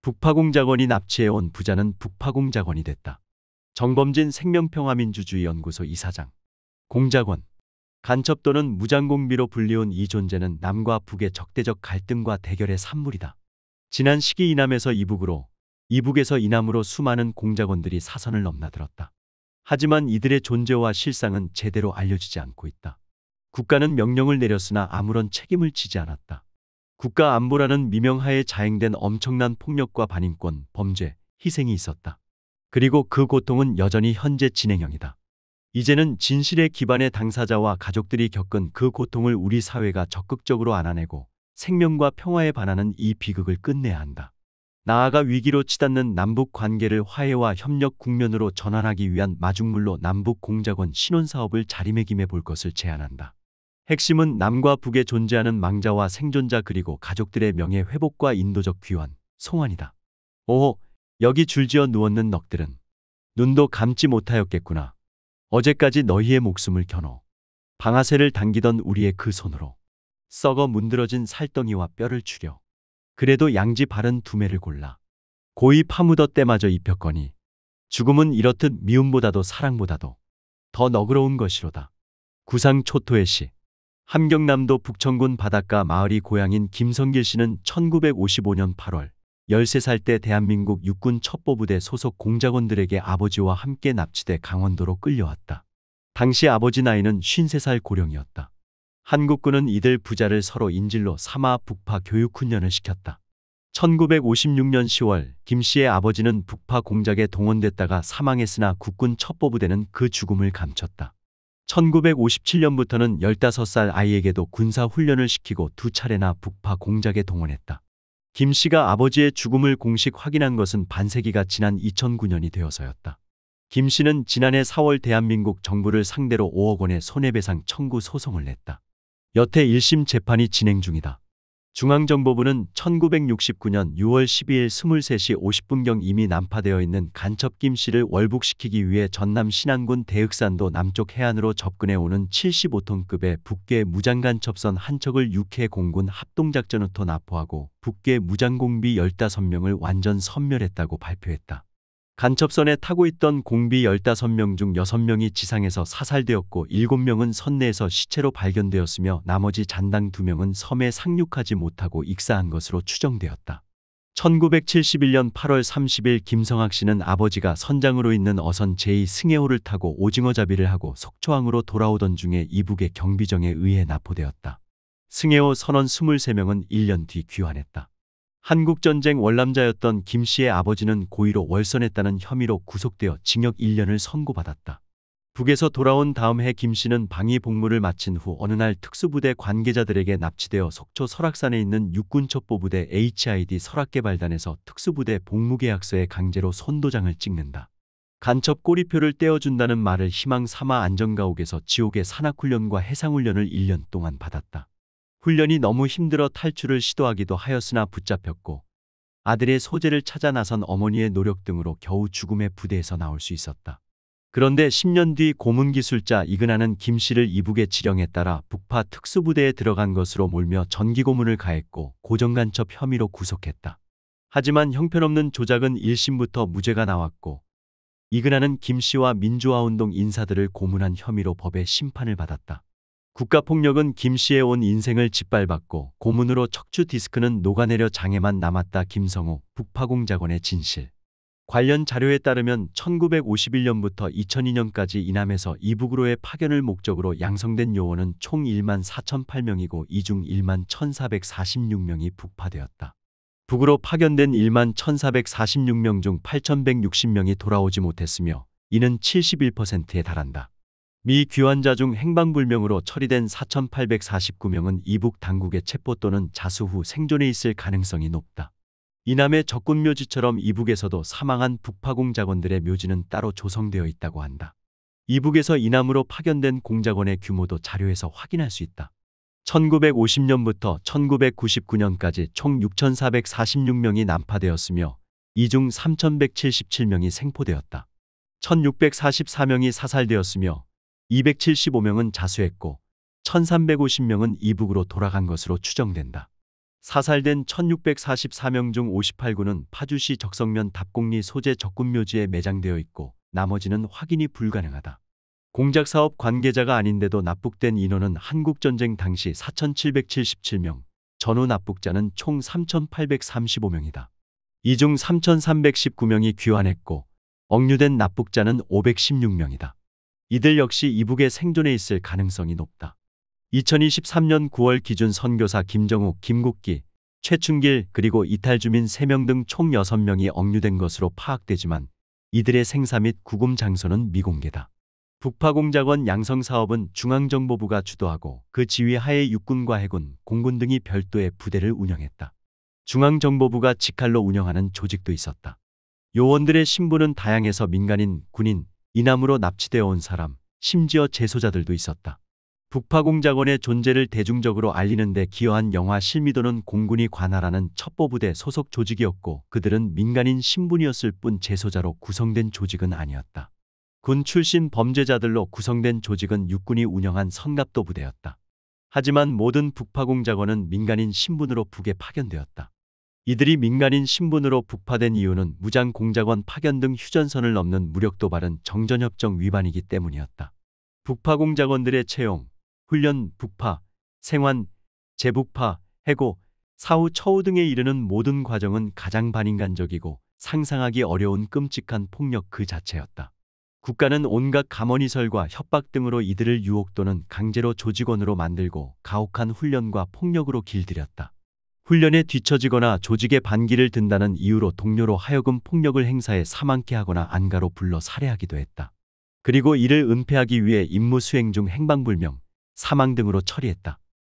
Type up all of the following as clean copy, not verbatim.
북파공작원이 납치해온 부자는 북파공작원이 됐다. 정범진 생명평화민주주의연구소 이사장. 공작원. 간첩 또는 무장공비로 불리운 이 존재는 남과 북의 적대적 갈등과 대결의 산물이다. 지난 시기 이남에서 이북으로, 이북에서 이남으로 수많은 공작원들이 사선을 넘나들었다. 하지만 이들의 존재와 실상은 제대로 알려지지 않고 있다. 국가는 명령을 내렸으나 아무런 책임을 지지 않았다. 국가 안보라는 미명하에 자행된 엄청난 폭력과 반인권, 범죄, 희생이 있었다. 그리고 그 고통은 여전히 현재 진행형이다. 이제는 진실의 기반의 당사자와 가족들이 겪은 그 고통을 우리 사회가 적극적으로 안아내고 생명과 평화에 반하는 이 비극을 끝내야 한다. 나아가 위기로 치닫는 남북 관계를 화해와 협력 국면으로 전환하기 위한 마중물로 남북 공작원 신혼사업을 자리매김해 볼 것을 제안한다. 핵심은 남과 북에 존재하는 망자와 생존자 그리고 가족들의 명예 회복과 인도적 귀환, 송환이다. 오호, 여기 줄지어 누웠는 넋들은 눈도 감지 못하였겠구나. 어제까지 너희의 목숨을 겨눠 방아쇠를 당기던 우리의 그 손으로 썩어 문드러진 살덩이와 뼈를 추려 그래도 양지 바른 두매를 골라 고이 파묻어 때마저 입혔거니 죽음은 이렇듯 미움보다도 사랑보다도 더 너그러운 것이로다. 구상 초토의 시. 함경남도 북천군 바닷가 마을이 고향인 김성길 씨는 1955년 8월 13살 때 대한민국 육군 첩보부대 소속 공작원들에게 아버지와 함께 납치돼 강원도로 끌려왔다. 당시 아버지 나이는 53살 고령이었다. 한국군은 이들 부자를 서로 인질로 삼아 북파 교육훈련을 시켰다. 1956년 10월 김 씨의 아버지는 북파 공작에 동원됐다가 사망했으나 국군 첩보부대는 그 죽음을 감췄다. 1957년부터는 15살 아이에게도 군사훈련을 시키고 2차례나 북파 공작에 동원했다. 김 씨가 아버지의 죽음을 공식 확인한 것은 반세기가 지난 2009년이 되어서였다. 김 씨는 지난해 4월 대한민국 정부를 상대로 5억 원의 손해배상 청구 소송을 냈다. 여태 1심 재판이 진행 중이다. 중앙정보부는 1969년 6월 12일 23시 50분경 이미 난파되어 있는 간첩 김 씨를 월북시키기 위해 전남 신안군 대흑산도 남쪽 해안으로 접근해 오는 75톤급의 북괴 무장간첩선 한 척을 6회 공군 합동작전부터 납포하고 북괴 무장공비 15명을 완전 섬멸했다고 발표했다. 간첩선에 타고 있던 공비 15명 중 6명이 지상에서 사살되었고 7명은 선 내에서 시체로 발견되었으며 나머지 잔당 2명은 섬에 상륙하지 못하고 익사한 것으로 추정되었다. 1971년 8월 30일 김성학 씨는 아버지가 선장으로 있는 어선 제2승혜호를 타고 오징어잡이를 하고 속초항으로 돌아오던 중에 이북의 경비정에 의해 납포되었다. 승혜호 선원 23명은 1년 뒤 귀환했다. 한국전쟁 월남자였던 김 씨의 아버지는 고의로 월선했다는 혐의로 구속되어 징역 1년을 선고받았다. 북에서 돌아온 다음 해 김 씨는 방위 복무를 마친 후 어느 날 특수부대 관계자들에게 납치되어 속초 설악산에 있는 육군첩보부대 HID 설악개발단에서 특수부대 복무계약서에 강제로 손도장을 찍는다. 간첩 꼬리표를 떼어준다는 말을 희망 삼아 안전가옥에서 지옥의 산악훈련과 해상훈련을 1년 동안 받았다. 훈련이 너무 힘들어 탈출을 시도하기도 하였으나 붙잡혔고 아들의 소재를 찾아 나선 어머니의 노력 등으로 겨우 죽음의 부대에서 나올 수 있었다. 그런데 10년 뒤 고문기술자 이근하는 김 씨를 이북의 지령에 따라 북파 특수부대에 들어간 것으로 몰며 전기고문을 가했고 고정간첩 혐의로 구속했다. 하지만 형편없는 조작은 1심부터 무죄가 나왔고 이근하는 김 씨와 민주화운동 인사들을 고문한 혐의로 법의 심판을 받았다. 국가폭력은 김 씨의 온 인생을 짓밟았고 고문으로 척추 디스크는 녹아내려 장애만 남았다. 김성호 북파공작원의 진실. 관련 자료에 따르면 1951년부터 2002년까지 이남에서 이북으로의 파견을 목적으로 양성된 요원은 총 1만 4,008명이고 이 중 1만 1,446명이 북파되었다. 북으로 파견된 1만 1,446명 중 8,160명이 돌아오지 못했으며 이는 71%에 달한다. 미 귀환자 중 행방불명으로 처리된 4,849명은 이북 당국의 체포 또는 자수 후 생존해 있을 가능성이 높다. 이남의 적군묘지처럼 이북에서도 사망한 북파공작원들의 묘지는 따로 조성되어 있다고 한다. 이북에서 이남으로 파견된 공작원의 규모도 자료에서 확인할 수 있다. 1950년부터 1999년까지 총 6,446명이 난파되었으며 이 중 3,177명이 생포되었다. 1,644명이 사살되었으며 275명은 자수했고 1,350명은 이북으로 돌아간 것으로 추정된다. 사살된 1644명 중 58구는 파주시 적성면 답곡리 소재 적군묘지에 매장되어 있고 나머지는 확인이 불가능하다. 공작사업 관계자가 아닌데도 납북된 인원은 한국전쟁 당시 4,777명, 전후 납북자는 총 3,835명이다. 이 중 3,319명이 귀환했고 억류된 납북자는 516명이다. 이들 역시 이북에 생존해 있을 가능성이 높다. 2023년 9월 기준 선교사 김정욱, 김국기, 최춘길 그리고 이탈 주민 3명 등 총 6명이 억류된 것으로 파악되지만 이들의 생사 및 구금 장소는 미공개다. 북파공작원 양성사업은 중앙정보부가 주도하고 그 지휘 하에 육군과 해군, 공군 등이 별도의 부대를 운영했다. 중앙정보부가 직할로 운영하는 조직도 있었다. 요원들의 신분은 다양해서 민간인, 군인, 이남으로 납치되어 온 사람, 심지어 재소자들도 있었다. 북파공작원의 존재를 대중적으로 알리는 데 기여한 영화 실미도는 공군이 관할하는 첩보부대 소속 조직이었고 그들은 민간인 신분이었을 뿐 재소자로 구성된 조직은 아니었다. 군 출신 범죄자들로 구성된 조직은 육군이 운영한 선갑도 부대였다. 하지만 모든 북파공작원은 민간인 신분으로 북에 파견되었다. 이들이 민간인 신분으로 북파된 이유는 무장공작원 파견 등 휴전선을 넘는 무력도발은 정전협정 위반이기 때문이었다. 북파공작원들의 채용, 훈련, 북파, 생환, 재북파, 해고, 사후 처우 등에 이르는 모든 과정은 가장 반인간적이고 상상하기 어려운 끔찍한 폭력 그 자체였다. 국가는 온갖 감언이설과 협박 등으로 이들을 유혹 또는 강제로 조직원으로 만들고 가혹한 훈련과 폭력으로 길들였다. 훈련에 뒤처지거나 조직의 반기를 든다는 이유로 동료로 하여금 폭력을 행사해 사망케 하거나 안가로 불러 살해하기도 했다. 그리고 이를 은폐하기 위해 임무 수행 중 행방불명, 사망 등으로 처리했다.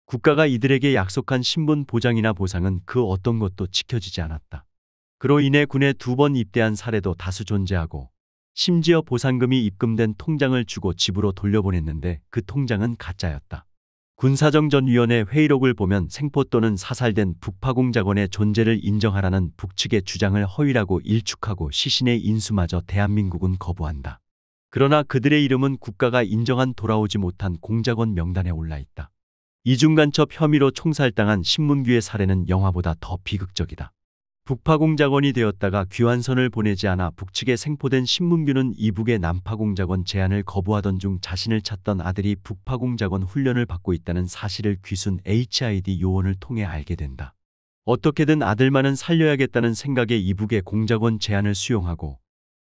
국가가 이들에게 약속한 신분 보장이나 보상은 그 어떤 것도 지켜지지 않았다. 그로 인해 군에 2번 입대한 사례도 다수 존재하고 심지어 보상금이 입금된 통장을 주고 집으로 돌려보냈는데 그 통장은 가짜였다. 군사정전위원회 회의록을 보면 생포 또는 사살된 북파공작원의 존재를 인정하라는 북측의 주장을 허위라고 일축하고 시신의 인수마저 대한민국은 거부한다. 그러나 그들의 이름은 국가가 인정한 돌아오지 못한 공작원 명단에 올라있다. 이중간첩 혐의로 총살당한 신문규의 사례는 영화보다 더 비극적이다. 북파공작원이 되었다가 귀환선을 보내지 않아 북측에 생포된 신문규는 이북의 남파공작원 제안을 거부하던 중 자신을 찾던 아들이 북파공작원 훈련을 받고 있다는 사실을 귀순 HID 요원을 통해 알게 된다. 어떻게든 아들만은 살려야겠다는 생각에 이북의 공작원 제안을 수용하고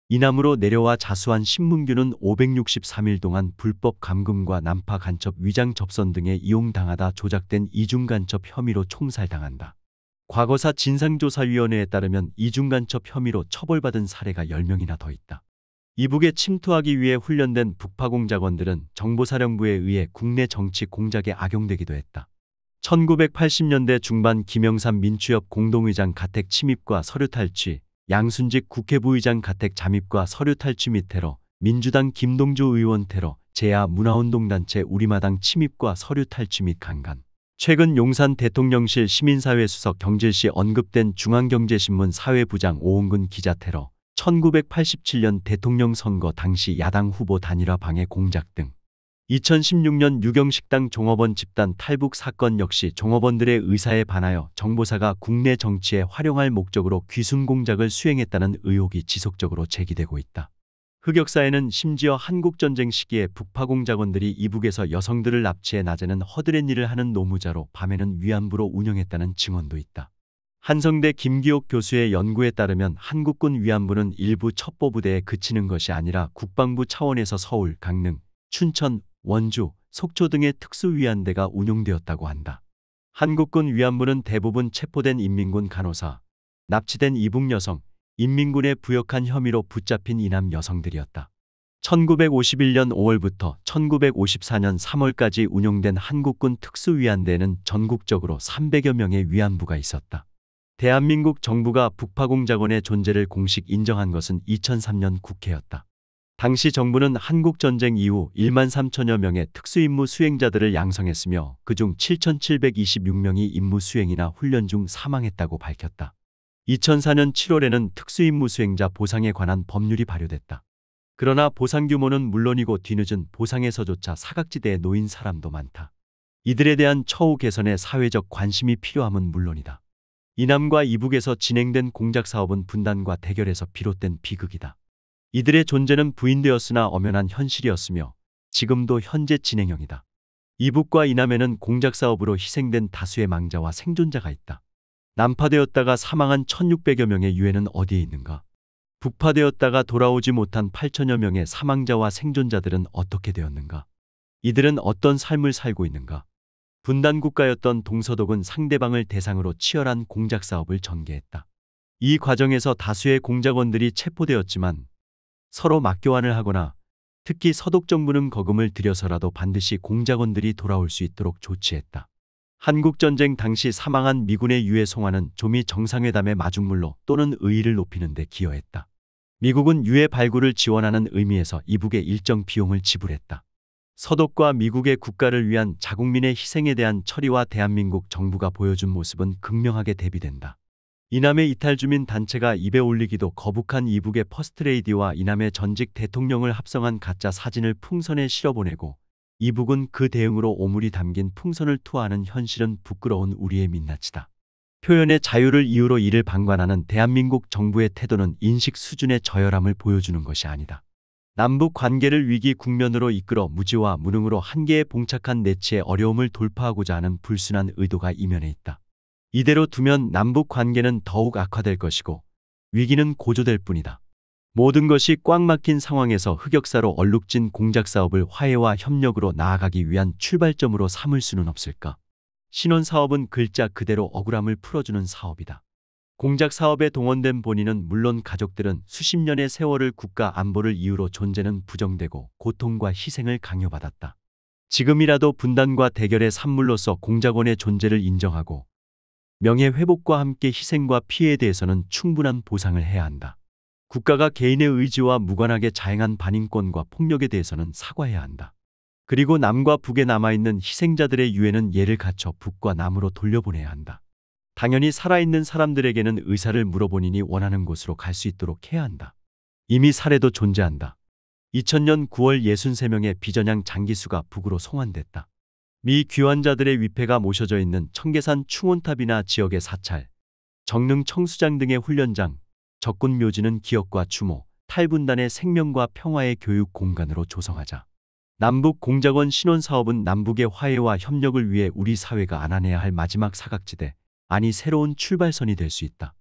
이남으로 내려와 자수한 신문규는 563일 동안 불법 감금과 남파 간첩 위장 접선 등에 이용당하다 조작된 이중간첩 혐의로 총살당한다. 과거사 진상조사위원회에 따르면 이중간첩 혐의로 처벌받은 사례가 10명이나 더 있다. 이북에 침투하기 위해 훈련된 북파공작원들은 정보사령부에 의해 국내 정치 공작에 악용되기도 했다. 1980년대 중반 김영삼 민추협 공동의장 가택 침입과 서류 탈취, 양순직 국회부의장 가택 잠입과 서류 탈취 및 테러, 민주당 김동주 의원 테러, 제야 문화운동단체 우리마당 침입과 서류 탈취 및 강간, 최근 용산 대통령실 시민사회 수석 경질시 언급된 중앙경제신문 사회부장 오홍근 기자 테러, 1987년 대통령 선거 당시 야당 후보 단일화 방해 공작 등 2016년 유경식당 종업원 집단 탈북 사건 역시 종업원들의 의사에 반하여 정보사가 국내 정치에 활용할 목적으로 귀순 공작을 수행했다는 의혹이 지속적으로 제기되고 있다. 흑역사에는 심지어 한국전쟁 시기에 북파공작원들이 이북에서 여성들을 납치해 낮에는 허드렛 일을 하는 노무자로 밤에는 위안부로 운영했다는 증언도 있다. 한성대 김기옥 교수의 연구에 따르면 한국군 위안부는 일부 첩보부대에 그치는 것이 아니라 국방부 차원에서 서울, 강릉, 춘천, 원주, 속초 등의 특수위안대가 운용되었다고 한다. 한국군 위안부는 대부분 체포된 인민군 간호사, 납치된 이북 여성, 인민군에 부역한 혐의로 붙잡힌 이남 여성들이었다. 1951년 5월부터 1954년 3월까지 운용된 한국군 특수위안대에는 전국적으로 300여 명의 위안부가 있었다. 대한민국 정부가 북파공작원의 존재를 공식 인정한 것은 2003년 국회였다. 당시 정부는 한국전쟁 이후 1만 3천여 명의 특수임무 수행자들을 양성했으며 그중 7,726명이 임무 수행이나 훈련 중 사망했다고 밝혔다. 2004년 7월에는 특수임무 수행자 보상에 관한 법률이 발효됐다. 그러나 보상 규모는 물론이고 뒤늦은 보상에서조차 사각지대에 놓인 사람도 많다. 이들에 대한 처우 개선에 사회적 관심이 필요함은 물론이다. 이남과 이북에서 진행된 공작 사업은 분단과 대결에서 비롯된 비극이다. 이들의 존재는 부인되었으나 엄연한 현실이었으며 지금도 현재 진행형이다. 이북과 이남에는 공작 사업으로 희생된 다수의 망자와 생존자가 있다. 난파되었다가 사망한 1600여 명의 유해는 어디에 있는가? 북파되었다가 돌아오지 못한 8000여 명의 사망자와 생존자들은 어떻게 되었는가? 이들은 어떤 삶을 살고 있는가? 분단국가였던 동서독은 상대방을 대상으로 치열한 공작 사업을 전개했다. 이 과정에서 다수의 공작원들이 체포되었지만 서로 맞교환을 하거나 특히 서독 정부는 거금을 들여서라도 반드시 공작원들이 돌아올 수 있도록 조치했다. 한국전쟁 당시 사망한 미군의 유해 송환은 조미 정상회담의 마중물로 또는 의의를 높이는 데 기여했다. 미국은 유해 발굴을 지원하는 의미에서 이북에 일정 비용을 지불했다. 서독과 미국의 국가를 위한 자국민의 희생에 대한 철의와 대한민국 정부가 보여준 모습은 극명하게 대비된다. 이남의 이탈주민 단체가 입에 올리기도 거북한 이북의 퍼스트레이디와 이남의 전직 대통령을 합성한 가짜 사진을 풍선에 실어보내고 이북은 그 대응으로 오물이 담긴 풍선을 투하하는 현실은 부끄러운 우리의 민낯이다. 표현의 자유를 이유로 이를 방관하는 대한민국 정부의 태도는 인식 수준의 저열함을 보여주는 것이 아니다. 남북 관계를 위기 국면으로 이끌어 무지와 무능으로 한계에 봉착한 내치의 어려움을 돌파하고자 하는 불순한 의도가 이면에 있다. 이대로 두면 남북 관계는 더욱 악화될 것이고 위기는 고조될 뿐이다. 모든 것이 꽉 막힌 상황에서 흑역사로 얼룩진 공작 사업을 화해와 협력으로 나아가기 위한 출발점으로 삼을 수는 없을까? 신원 사업은 글자 그대로 억울함을 풀어주는 사업이다. 공작 사업에 동원된 본인은 물론 가족들은 수십 년의 세월을 국가 안보를 이유로 존재는 부정되고 고통과 희생을 강요받았다. 지금이라도 분단과 대결의 산물로서 공작원의 존재를 인정하고 명예회복과 함께 희생과 피해에 대해서는 충분한 보상을 해야 한다. 국가가 개인의 의지와 무관하게 자행한 반인권과 폭력에 대해서는 사과해야 한다. 그리고 남과 북에 남아있는 희생자들의 유해는 예를 갖춰 북과 남으로 돌려보내야 한다. 당연히 살아있는 사람들에게는 의사를 물어보니니 원하는 곳으로 갈 수 있도록 해야 한다. 이미 사례도 존재한다. 2000년 9월 63명의 비전향 장기수가 북으로 송환됐다. 미 귀환자들의 위패가 모셔져 있는 청계산 충원탑이나 지역의 사찰, 정릉 청수장 등의 훈련장, 적군 묘지는 기억과 추모, 탈분단의 생명과 평화의 교육 공간으로 조성하자. 남북 공작원 신원 사업은 남북의 화해와 협력을 위해 우리 사회가 안아내야 할 마지막 사각지대, 아니 새로운 출발선이 될 수 있다.